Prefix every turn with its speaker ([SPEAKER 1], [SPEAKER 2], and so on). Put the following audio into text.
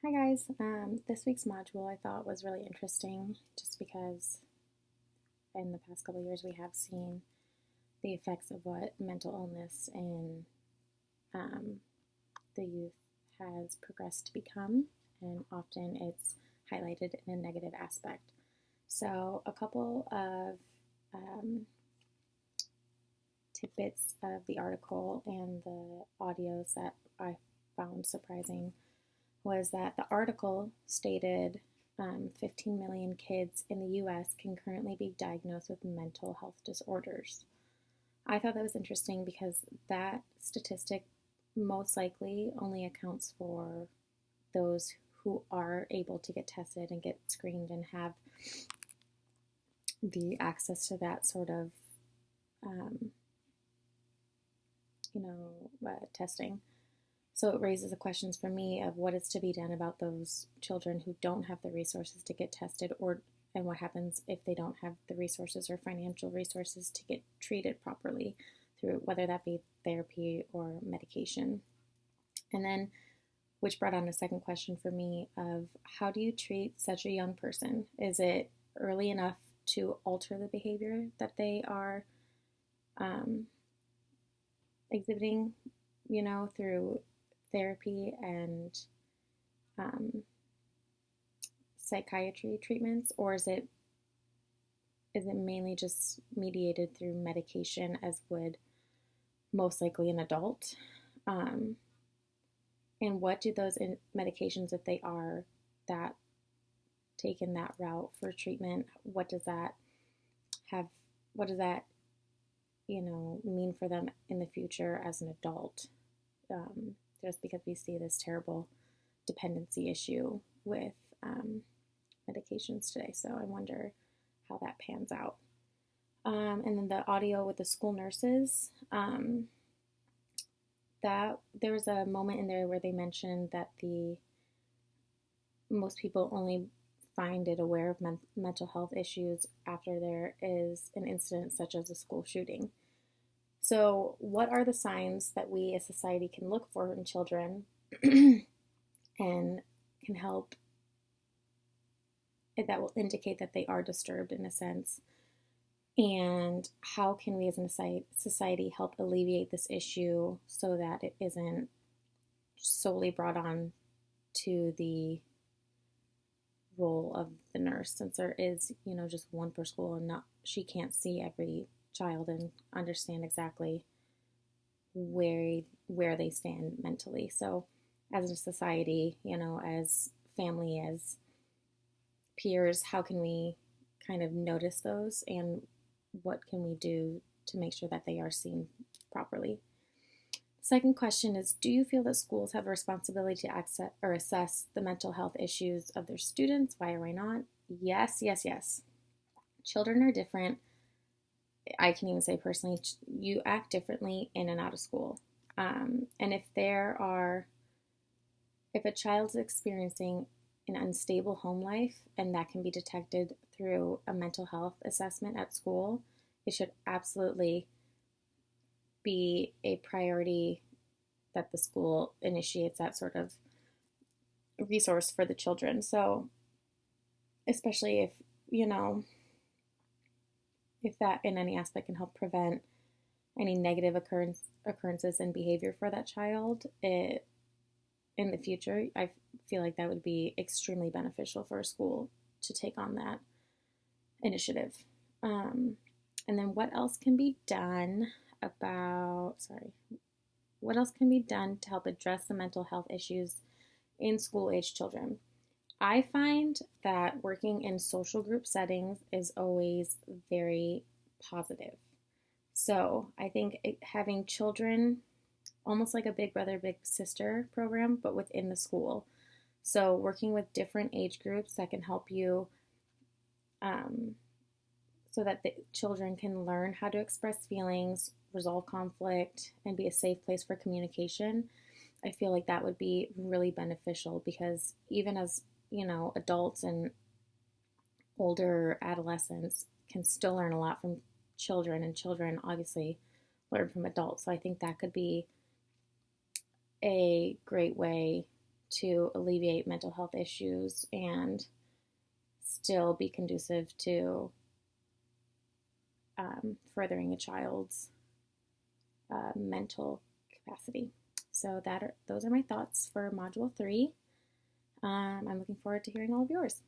[SPEAKER 1] Hi guys, this week's module I thought was really interesting just because in the past couple of years we have seen the effects of what mental illness in um, the youth has progressed to become, and often it's highlighted in a negative aspect. So, a couple of um, tidbits of the article and the audios that I found surprising was that the article stated 15 million kids in the US can currently be diagnosed with mental health disorders. I thought that was interesting because that statistic most likely only accounts for those who are able to get tested and get screened and have the access to that sort of, um, testing. So it raises the questions for me of what is to be done about those children who don't have the resources to get tested, and what happens if they don't have the resources or financial resources to get treated properly through whether that be therapy or medication. And then which brought on a second question for me of how do you treat such a young person? Is it early enough to alter the behavior that they are um, exhibiting, through therapy and um, psychiatry treatments, or is it mainly just mediated through medication, as would most likely an adult? Um, and what do those medications, if they are that taken that route for treatment, what does that have? What does that mean for them in the future as an adult? Just because we see this terrible dependency issue with medications today. So I wonder how that pans out. And then the audio with the school nurses, that there was a moment in there where they mentioned that the most people only find it aware of mental health issues after there is an incident such as a school shooting. So, what are the signs that we as society can look for in children and can help that will indicate that they are disturbed in a sense? And how can we as a society help alleviate this issue so that it isn't solely brought on to the role of the nurse, since there is, just one per school, and not she can't see every child and understand exactly where they stand mentally. So as a society, as family, as peers, how can we kind of notice those, and what can we do to make sure that they are seen properly? Second question is, do you feel that schools have a responsibility to access or assess the mental health issues of their students? Why or why not? Yes, yes, yes. Children are different. I can even say personally, you act differently in and out of school. And if a child's experiencing an unstable home life, and that can be detected through a mental health assessment at school, it should absolutely be a priority that the school initiates that sort of resource for the children. So, especially if that in any aspect can help prevent any negative occurrences in behavior for that child, in the future, I feel like that would be extremely beneficial for a school to take on that initiative. And then what else can be done what else can be done to help address the mental health issues in school-age children? I find that working in social group settings is always very positive. So I think having children, almost like a big brother, big sister program, but within the school. So working with different age groups that can help you, so that the children can learn how to express feelings, resolve conflict, and be a safe place for communication. I feel like that would be really beneficial, because even as, adults and older adolescents can still learn a lot from children, and children obviously learn from adults. So I think that could be a great way to alleviate mental health issues and still be conducive to furthering a child's mental capacity. So those are my thoughts for Module 3. I'm looking forward to hearing all of yours.